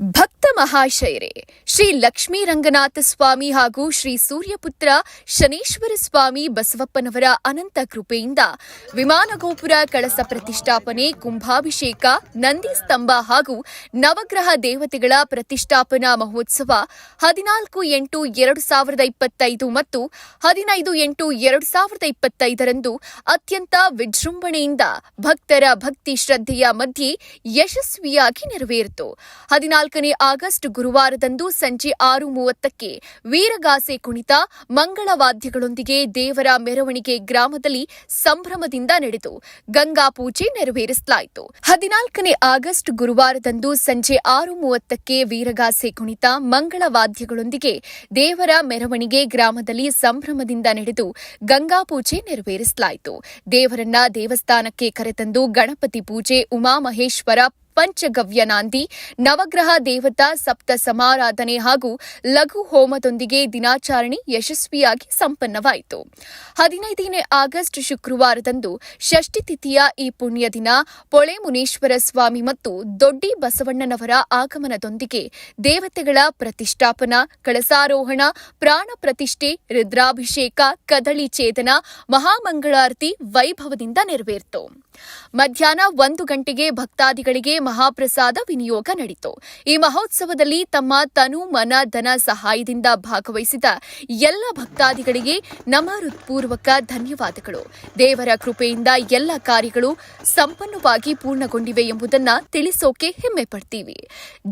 ಭಕ್ತ ಮಹಾಶಯರೇ, ಶ್ರೀ ಲಕ್ಷ್ಮೀ ರಂಗನಾಥ ಸ್ವಾಮಿ ಹಾಗೂ ಶ್ರೀ ಸೂರ್ಯಪುತ್ರ ಶನೇಶ್ವರ ಸ್ವಾಮಿ ಬಸವಪ್ಪನವರ ಅನಂತ ಕೃಪೆಯಿಂದ ವಿಮಾನ ಗೋಪುರ ಕಳಸ ಪ್ರತಿಷ್ಠಾಪನೆ, ಕುಂಭಾಭಿಷೇಕ, ನಂದಿ ಸ್ತಂಭ ಹಾಗೂ ನವಗ್ರಹ ದೇವತೆಗಳ ಪ್ರತಿಷ್ಠಾಪನಾ ಮಹೋತ್ಸವ 14/8/2025 ಮತ್ತು 15/8/2025 ಅತ್ಯಂತ ವಿಜೃಂಭಣೆಯಿಂದ ಭಕ್ತರ ಭಕ್ತಿ ಶ್ರದ್ಧೆಯ ಮಧ್ಯೆ ಯಶಸ್ವಿಯಾಗಿ ನೆರವೇರಿತು. 14ನೇ ಆಗಸ್ಟ್ ಗುರುವಾರದಂದು ಸಂಜೆ 6:30ಕ್ಕೆ ವೀರಗಾಸೆ ಕುಣಿತ, ಮಂಗಳವಾದ್ಯಗಳೊಂದಿಗೆ ದೇವರ ಮೆರವಣಿಗೆ ಗ್ರಾಮದಲ್ಲಿ ಸಂಭ್ರಮದಿಂದ ನಡೆದು ಗಂಗಾ ಪೂಜೆ ನೆರವೇರಿಸಲಾಯಿತು. 14ನೇ ಆಗಸ್ಟ್ ಗುರುವಾರದಂದು ಸಂಜೆ 6:30ಕ್ಕೆ ವೀರಗಾಸೆ ಕುಣಿತ, ಮಂಗಳವಾದ್ಯಗಳೊಂದಿಗೆ ದೇವರ ಮೆರವಣಿಗೆ ಗ್ರಾಮದಲ್ಲಿ ಸಂಭ್ರಮದಿಂದ ನಡೆದು ಗಂಗಾ ಪೂಜೆ ನೆರವೇರಿಸಲಾಯಿತು. ದೇವರನ್ನ ದೇವಸ್ಥಾನಕ್ಕೆ ಕರೆತಂದು ಗಣಪತಿ ಪೂಜೆ, ಉಮಾಮಹೇಶ್ವರ ಪಂಚಗವ್ಯ ನಾಂದಿ, ನವಗ್ರಹ ದೇವತಾ ಸಪ್ತ ಸಮಾರಾಧನೆ ಹಾಗೂ ಲಘು ಹೋಮದೊಂದಿಗೆ ದಿನಾಚರಣೆ ಯಶಸ್ವಿಯಾಗಿ ಸಂಪನ್ನವಾಯಿತು. 15ನೇ ಆಗಸ್ಟ್ ಶುಕ್ರವಾರದಂದು ಷಷ್ಠಿ ತಿಥಿಯ ಈ ಪುಣ್ಯ ದಿನ ಪೊಳೆಮುನೇಶ್ವರ ಸ್ವಾಮಿ ಮತ್ತು ದೊಡ್ಡಿ ಬಸವಣ್ಣನವರ ಆಗಮನದೊಂದಿಗೆ ದೇವತೆಗಳ ಪ್ರತಿಷ್ಠಾಪನಾ, ಕಳಸಾರೋಹಣ, ಪ್ರಾಣ ಪ್ರತಿಷ್ಠೆ, ರುದ್ರಾಭಿಷೇಕ, ಕದಳಿ ಛೇದನ, ಮಹಾಮಂಗಳಾರತಿ ವೈಭವದಿಂದ ನೆರವೇರಿತು. ಮಧ್ಯಾಹ್ನ 1 ಗಂಟೆಗೆ ಭಕ್ತಾದಿಗಳಿಗೆ ಮಹಾಪ್ರಸಾದ ವಿನಿಯೋಗ ನಡೆಯಿತು. ಈ ಮಹೋತ್ಸವದಲ್ಲಿ ತಮ್ಮ ತನು, ಮನ, ಧನ ಸಹಾಯದಿಂದ ಭಾಗವಹಿಸಿದ ಎಲ್ಲ ಭಕ್ತಾದಿಗಳಿಗೆ ನಮ್ಮ ಹೃತ್ಪೂರ್ವಕ ಧನ್ಯವಾದಗಳು. ದೇವರ ಕೃಪೆಯಿಂದ ಎಲ್ಲ ಕಾರ್ಯಗಳು ಸಂಪನ್ನವಾಗಿ ಪೂರ್ಣಗೊಂಡಿವೆ ಎಂಬುದನ್ನು ತಿಳಿಸೋಕೆ ಹೆಮ್ಮೆ ಪಡ್ತೀವಿ.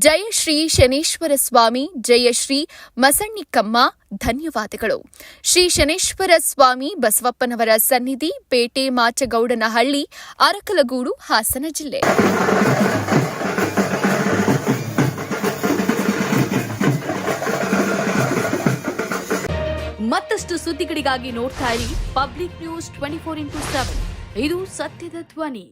ಜಯ ಶ್ರೀ ಶನೇಶ್ವರ ಸ್ವಾಮಿ, ಜಯ ಶ್ರೀ ಮಸಣ್ಣಿಕಮ್ಮ. ಧನ್ಯವಾದಗಳು. ಶ್ರೀ ಶನೇಶ್ವರ ಸ್ವಾಮಿ ಬಸವಪ್ಪನವರ ಸನ್ನಿಧಿ, ಪೇಟೆ ಮಾಚಗೌಡನಹಳ್ಳಿ, ಅರಕಲಗೂಡು, ಹಾಸನ ಜಿಲ್ಲೆ. ಮತ್ತಷ್ಟು ಸುದ್ದಿಗಳಿಗಾಗಿ ನೋಡ್ತಾ ಇರಿ ಪಬ್ಲಿಕ್ ನ್ಯೂಸ್ 24x7. ಇದು ಸತ್ಯದ ಧ್ವನಿ.